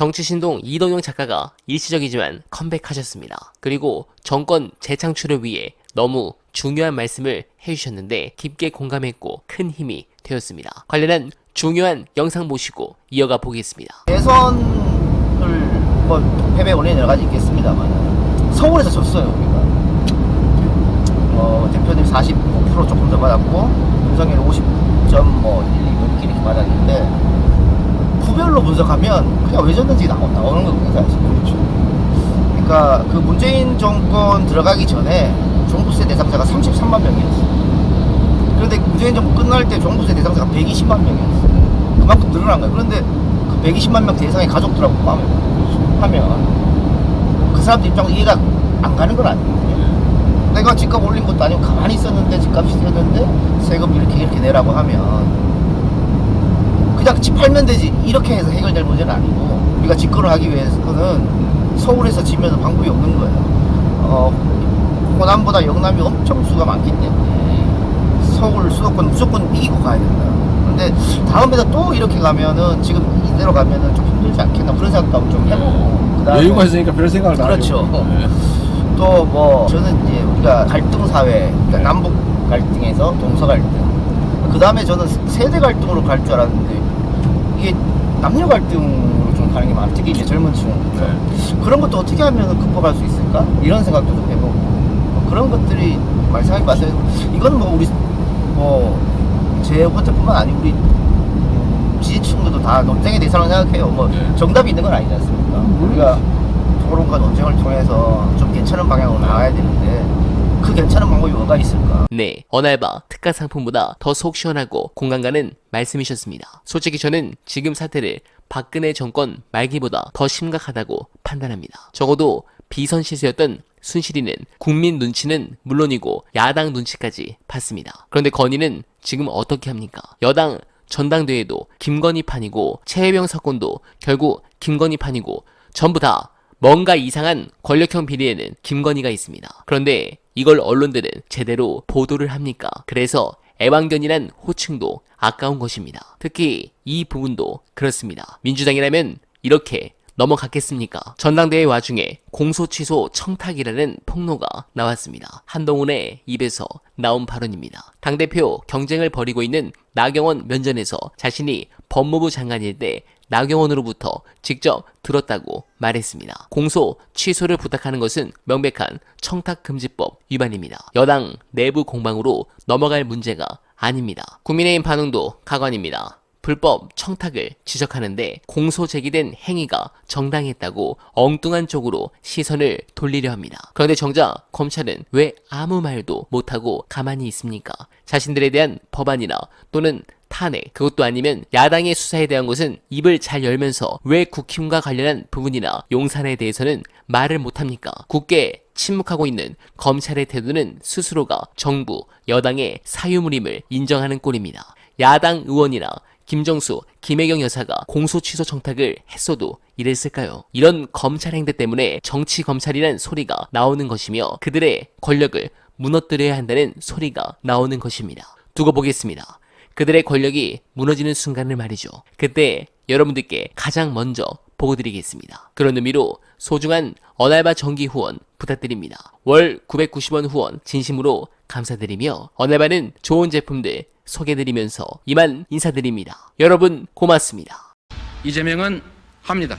정치신동 이동영 작가가 일시적이지만 컴백하셨습니다. 그리고 정권 재창출을 위해 너무 중요한 말씀을 해주셨는데 깊게 공감했고 큰 힘이 되었습니다. 관련한 중요한 영상 보시고 이어가 보겠습니다. 대선을 뭐 패배 원인은 여러 가지 있겠습니다만 서울에서 졌어요 우리가. 대표님 45% 조금 더 받았고 윤석열 50.12 이렇게 받았는데 부별로 분석하면 그냥 왜 졌는지 나오는 거거든요 사실. 그렇죠. 그러니까 그 문재인 정권 들어가기 전에 종부세 대상자가 33만 명이었어요. 그런데 문재인 정권 끝날 때 종부세 대상자가 120만 명이었어요. 그만큼 늘어난 거예요. 그런데 그 120만 명 대상의 가족들하고 하면 그 사람들 입장으로 이해가 안 가는 건 아니거든요. 내가 집값 올린 것도 아니고 가만히 있었는데 집값이 세졌는데 세금 이렇게 내라고 하면 그냥 집 팔면 되지 이렇게 해서 해결될 문제는 아니고 우리가 집권을 하기 위해서는 서울에서 지면 방법이 없는 거예요. 호남보다 영남이 엄청 수가 많기 때문에 서울 수도권 무조건 이기고 가야 된다. 근데 다음에도 또 이렇게 가면은 지금 이대로 가면은 좀 힘들지 않겠나 그런 생각도 좀 해보고 여유가 있으니까 별 생각을 다 그렇죠. 네. 또 뭐 저는 이제 우리가 갈등 사회 그러니까 남북 갈등에서 동서 갈등 그 다음에 저는 세대 갈등으로 갈 줄 알았는데 이게 남녀 갈등으로 좀 가는 게 많아요. 특히 이제 젊은 층 그런 것도 어떻게 하면 극복할 수 있을까 이런 생각도 좀 해보고 그런 것들이 많이 생각해 봤어요. 이건 뭐 우리 제 혼자뿐만 아니고 우리 지지층들도 다 논쟁의 대상을 생각해요. 뭐 정답이 있는 건 아니지 않습니까? 우리가 토론과 논쟁을 통해서 좀 괜찮은 방향으로 나가야 되는데 그 괜찮은 방법이 뭐가 있을까? 네, 어날바 특가 상품보다 더 속 시원하고 공감 가는 말씀이셨습니다. 솔직히 저는 지금 사태를 박근혜 정권 말기보다 더 심각하다고 판단합니다. 적어도 비선 시세였던 순실이는 국민 눈치는 물론이고 야당 눈치까지 봤습니다. 그런데 건의는 지금 어떻게 합니까? 여당 전당대회도 김건희 판이고 최혜병 사건도 결국 김건희 판이고 전부 다 뭔가 이상한 권력형 비리에는 김건희가 있습니다. 그런데 이걸 언론들은 제대로 보도를 합니까? 그래서 애완견이란 호칭도 아까운 것입니다. 특히 이 부분도 그렇습니다. 민주당이라면 이렇게 넘어갔겠습니까? 전당대회 와중에 공소 취소 청탁이라는 폭로가 나왔습니다. 한동훈의 입에서 나온 발언입니다. 당대표 경쟁을 벌이고 있는 나경원 면전에서 자신이 법무부 장관일 때 나경원으로부터 직접 들었다고 말했습니다. 공소 취소를 부탁하는 것은 명백한 청탁금지법 위반입니다. 여당 내부 공방으로 넘어갈 문제가 아닙니다. 국민의힘 반응도 가관입니다. 불법 청탁을 지적하는데 공소 제기된 행위가 정당했다고 엉뚱한 쪽으로 시선을 돌리려 합니다. 그런데 정작 검찰은 왜 아무 말도 못하고 가만히 있습니까? 자신들에 대한 법안이나 또는 탄핵, 그것도 아니면 야당의 수사에 대한 것은 입을 잘 열면서 왜 국힘과 관련한 부분이나 용산에 대해서는 말을 못합니까? 굳게 침묵하고 있는 검찰의 태도는 스스로가 정부, 여당의 사유물임을 인정하는 꼴입니다. 야당 의원이나 김정수, 김혜경 여사가 공소 취소 청탁을 했어도 이랬을까요? 이런 검찰 행태 때문에 정치 검찰이란 소리가 나오는 것이며 그들의 권력을 무너뜨려야 한다는 소리가 나오는 것입니다. 두고 보겠습니다. 그들의 권력이 무너지는 순간을 말이죠. 그때 여러분들께 가장 먼저 보고드리겠습니다. 그런 의미로 소중한 어날바 정기 후원 부탁드립니다. 월 990원 후원 진심으로 감사드리며 어날바는 좋은 제품들 소개드리면서 이만 인사드립니다. 여러분 고맙습니다. 이재명은 합니다.